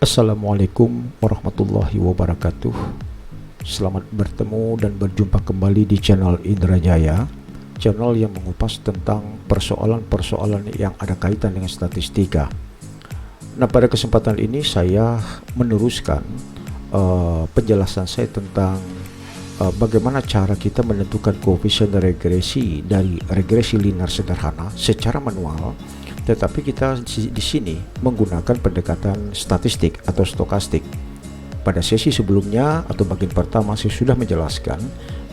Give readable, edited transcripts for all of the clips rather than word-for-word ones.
Assalamualaikum warahmatullahi wabarakatuh. Selamat bertemu dan berjumpa kembali di channel Indrajaya, channel yang mengupas tentang persoalan-persoalan yang ada kaitan dengan statistika. Nah, pada kesempatan ini saya meneruskan penjelasan saya tentang bagaimana cara kita menentukan koefisien regresi dari regresi linear sederhana secara manual, tetapi kita di sini menggunakan pendekatan statistik atau stokastik. Pada sesi sebelumnya atau bagian pertama saya sudah menjelaskan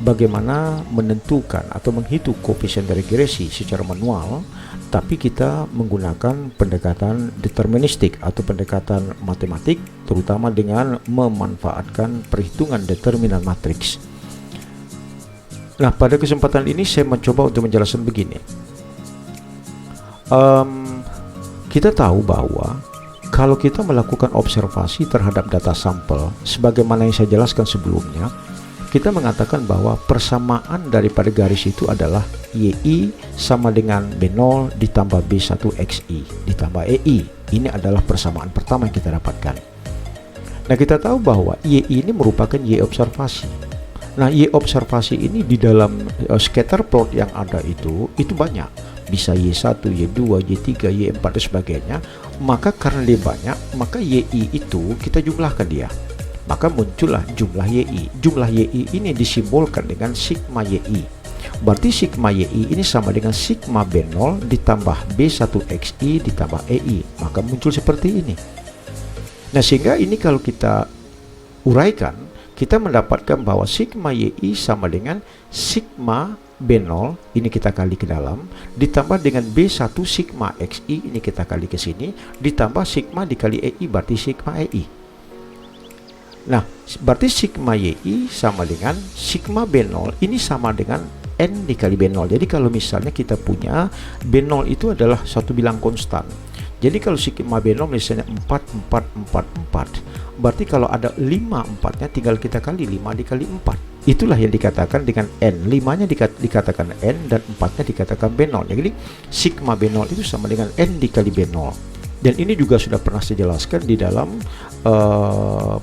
bagaimana menentukan atau menghitung koefisien regresi secara manual, tapi kita menggunakan pendekatan deterministik atau pendekatan matematik, terutama dengan memanfaatkan perhitungan determinan matriks. Nah, pada kesempatan ini saya mencoba untuk menjelaskan begini. Kita tahu bahwa kalau kita melakukan observasi terhadap data sampel, sebagaimana yang saya jelaskan sebelumnya, kita mengatakan bahwa persamaan daripada garis itu adalah YI sama dengan B0 ditambah B1XI ditambah EI. Ini adalah persamaan pertama yang kita dapatkan. Nah, kita tahu bahwa YI ini merupakan Y observasi. Nah, Y observasi ini di dalam scatter plot yang ada itu banyak. Bisa Y1, Y2, Y3, Y4 dan sebagainya. Maka karena dia banyak, maka YI itu kita jumlahkan dia. Maka muncullah jumlah YI. Jumlah YI ini disimbolkan dengan sigma YI. Berarti sigma YI ini sama dengan sigma B0 ditambah B1XI ditambah EI. Maka muncul seperti ini. Nah, sehingga ini kalau kita uraikan, kita mendapatkan bahwa sigma YI sama dengan sigma B0, ini kita kali ke dalam, ditambah dengan B1 sigma XI, ini kita kali ke sini, ditambah sigma dikali EI, berarti sigma EI. Nah, berarti sigma YI sama dengan sigma B0, ini sama dengan N dikali B0. Jadi kalau misalnya kita punya B0 itu adalah suatu bilang konstan. Jadi kalau sigma B0 misalnya 4, 4, 4, 4, berarti kalau ada 5 4-nya tinggal kita kali 5 dikali 4. Itulah yang dikatakan dengan N. 5-nya dikatakan N dan 4-nya dikatakan B0. Jadi sigma B0 itu sama dengan N dikali B0. Dan ini juga sudah pernah saya jelaskan di dalam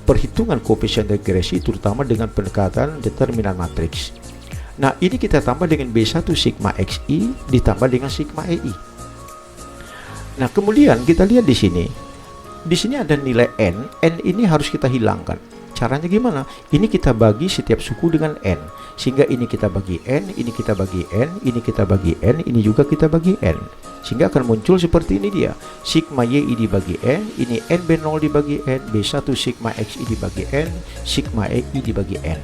perhitungan koefisien regresi, terutama dengan pendekatan determinan matriks. Nah, ini kita tambah dengan B1 sigma XI ditambah dengan sigma EI. Nah, kemudian kita lihat di sini. Di sini ada nilai N. N ini harus kita hilangkan. Caranya gimana? Ini kita bagi setiap suku dengan N. Sehingga ini kita bagi N, ini kita bagi N, ini kita bagi N, ini juga kita bagi N. Sehingga akan muncul seperti ini dia. Sigma YI dibagi N, ini N B0 dibagi N, B1 sigma XI dibagi N, sigma EI dibagi N.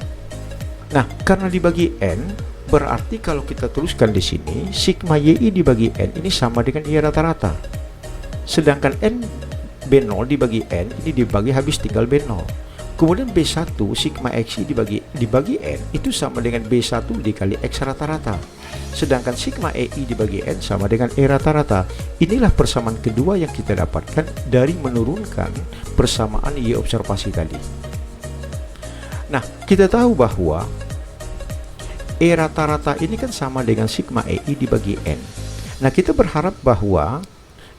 Nah, karena dibagi N, berarti kalau kita teruskan di sini, sigma YI dibagi N ini sama dengan Y rata-rata. Sedangkan N B0 dibagi N, ini dibagi habis tinggal B0. Kemudian B1 sigma XI dibagi N itu sama dengan B1 dikali X rata-rata. Sedangkan sigma EI dibagi N sama dengan E rata-rata. Inilah persamaan kedua yang kita dapatkan dari menurunkan persamaan Y observasi tadi. Nah, kita tahu bahwa E rata-rata ini kan sama dengan sigma EI dibagi N. Nah, kita berharap bahwa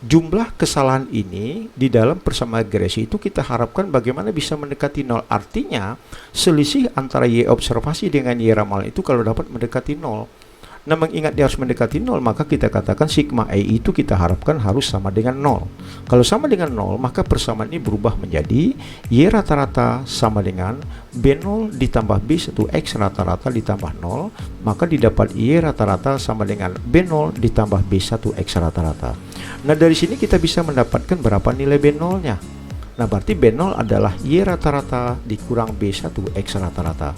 jumlah kesalahan ini di dalam persamaan regresi itu kita harapkan bagaimana bisa mendekati nol. Artinya selisih antara Y observasi dengan Y ramal itu kalau dapat mendekati nol. Nah, mengingat dia harus mendekati nol, maka kita katakan sigma EI itu kita harapkan harus sama dengan nol. Kalau sama dengan nol, maka persamaan ini berubah menjadi Y rata-rata sama dengan B0 ditambah B1X rata-rata ditambah 0, maka didapat Y rata-rata sama dengan B0 ditambah B1X rata-rata. Nah, dari sini kita bisa mendapatkan berapa nilai B0-nya. Nah, berarti B0 adalah Y rata-rata dikurang B1X rata-rata.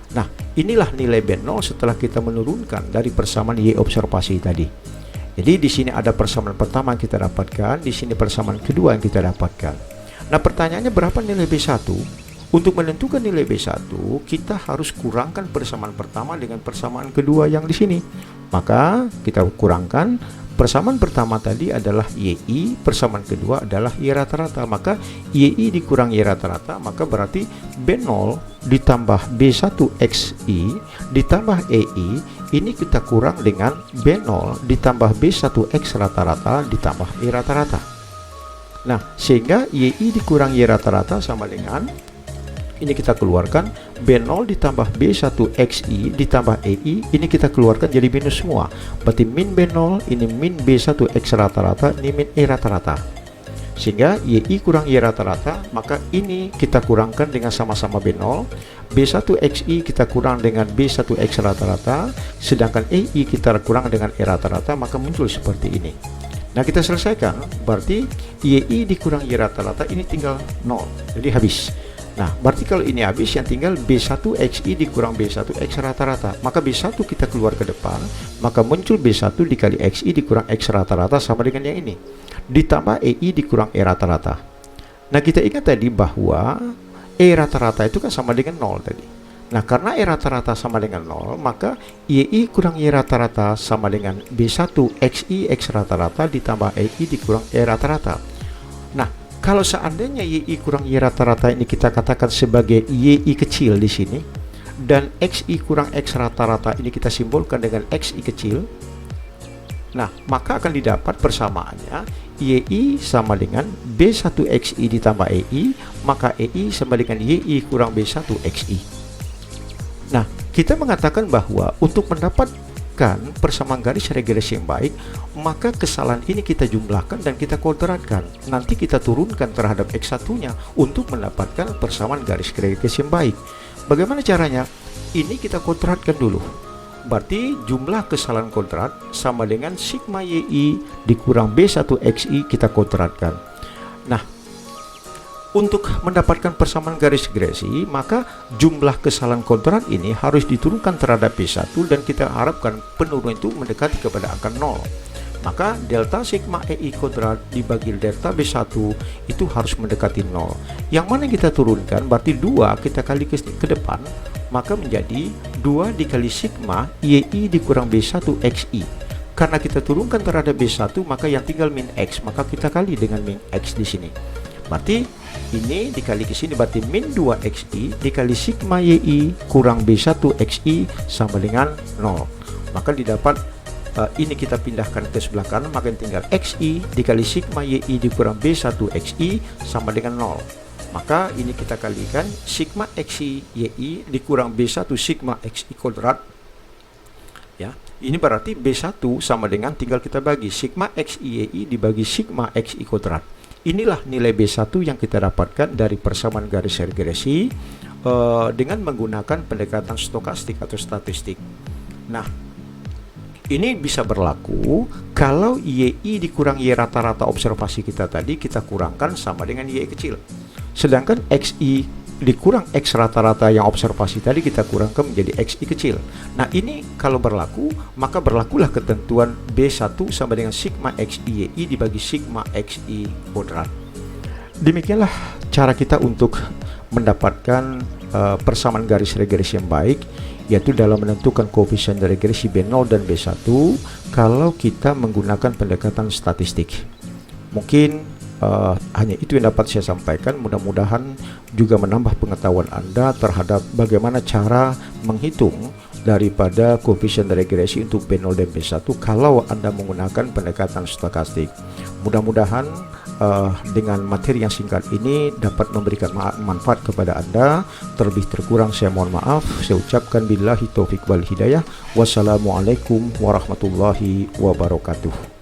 Nah, inilah nilai B0 setelah kita menurunkan dari persamaan Y observasi tadi. Jadi di sini ada persamaan pertama yang kita dapatkan, di sini persamaan kedua yang kita dapatkan. Nah, pertanyaannya berapa nilai B1? Untuk menentukan nilai B1, kita harus kurangkan persamaan pertama dengan persamaan kedua yang di sini. Maka kita kurangkan. Persamaan pertama tadi adalah YI, persamaan kedua adalah Y rata-rata. Maka YI dikurang Y rata-rata, maka berarti B0 ditambah B1XI ditambah EI, ini kita kurang dengan B0 ditambah B1X rata-rata ditambah Y rata-rata. Nah, sehingga YI dikurang Y rata-rata sama dengan, ini kita keluarkan B0 ditambah B1XI ditambah EI, ini kita keluarkan jadi minus semua. Berarti min B0, ini min B1X rata-rata, ini min E rata-rata. Sehingga YI kurang Y rata-rata, maka ini kita kurangkan dengan sama-sama B0. B1XI kita kurang dengan B1X rata-rata, sedangkan EI kita kurang dengan E rata-rata, maka muncul seperti ini. Nah, kita selesaikan, berarti YI dikurang Y rata-rata ini tinggal 0, jadi habis. Nah, berarti kalau ini habis, yang tinggal B1XI dikurang B1X rata-rata. Maka B1 kita keluar ke depan, maka muncul B1 dikali XI dikurang X rata-rata sama dengan yang ini. Ditambah EI dikurang E rata-rata. Nah, kita ingat tadi bahwa E rata-rata itu kan sama dengan 0 tadi. Nah, karena E rata-rata sama dengan 0, maka YI kurang Y rata-rata sama dengan B1XI X rata-rata ditambah EI dikurang E rata-rata. Nah, kalau seandainya YI kurang Y rata-rata ini kita katakan sebagai YI kecil di sini, dan XI kurang X rata-rata ini kita simbolkan dengan XI kecil, nah, maka akan didapat persamaannya YI sama dengan B1XI ditambah EI, maka EI sama dengan YI kurang B1XI. Nah, kita mengatakan bahwa untuk mendapatkan persamaan garis regresi yang baik, maka kesalahan ini kita jumlahkan dan kita kodratkan. Nanti kita turunkan terhadap X1-nya untuk mendapatkan persamaan garis regresi yang baik. Bagaimana caranya? Ini kita kodratkan dulu. Berarti jumlah kesalahan kodrat sama dengan sigma YI dikurang B1XI kita kodratkan. Nah, untuk mendapatkan persamaan garis regresi, maka jumlah kesalahan kodrat ini harus diturunkan terhadap B1 dan kita harapkan penurunan itu mendekati kepada angka 0. Maka delta sigma EI kodrat dibagi delta B1 itu harus mendekati 0. Yang mana kita turunkan, berarti 2 kita kali ke depan, maka menjadi 2 dikali sigma YI dikurang B1XI. Karena kita turunkan terhadap B1, maka yang tinggal min X, maka kita kali dengan min X di sini. Berarti ini dikali ke sini, berarti min 2XI dikali sigma YI kurang B1XI sama dengan 0. Maka didapat ini kita pindahkan ke sebelah kanan, maka tinggal XI dikali sigma YI dikurang B1XI sama dengan 0. Maka ini kita kalikan sigma XI YI dikurang B1 sigma XI kodrat. Ya, ini berarti B1 sama dengan, tinggal kita bagi sigma XI YI dibagi sigma XI kodrat. Inilah nilai B1 yang kita dapatkan dari persamaan garis regresi dengan menggunakan pendekatan stokastik atau statistik. Nah, ini bisa berlaku kalau YI dikurang Y rata-rata observasi kita tadi kita kurangkan sama dengan YI kecil. Sedangkan XI dikurang X rata-rata yang observasi tadi kita kurangkan menjadi XI kecil. Nah, ini kalau berlaku, maka berlakulah ketentuan B1 sama dengan sigma XI YI dibagi sigma XI kodrat. Demikianlah cara kita untuk mendapatkan persamaan garis regresi yang baik, yaitu dalam menentukan koefisien regresi B0 dan B1 kalau kita menggunakan pendekatan statistik. Mungkin hanya itu yang dapat saya sampaikan. Mudah-mudahan juga menambah pengetahuan Anda terhadap bagaimana cara menghitung daripada koefisien regresi untuk B0 dan B1 kalau Anda menggunakan pendekatan stokastik. Mudah-mudahan dengan materi yang singkat ini dapat memberikan manfaat kepada Anda. Terlebih terkurang saya mohon maaf. Saya ucapkan billahi taufik wal hidayah. Wassalamualaikum warahmatullahi wabarakatuh.